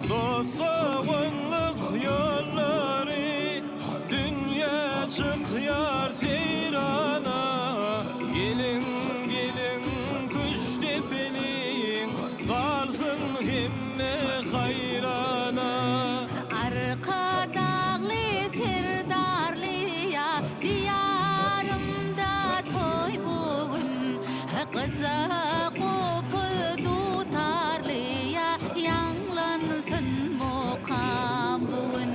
Dostluğunluk yolları dünya çıkıyor tirana. Gelin gelin kuş tepelin kalsın himme hayrana. Arka dağlı tirdarlıya diyarımda toy bugün. Kıza kopu tutarlıya yanlansın mukam bugün.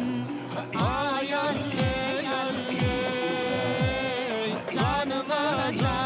Ay ay ay ay canıma can.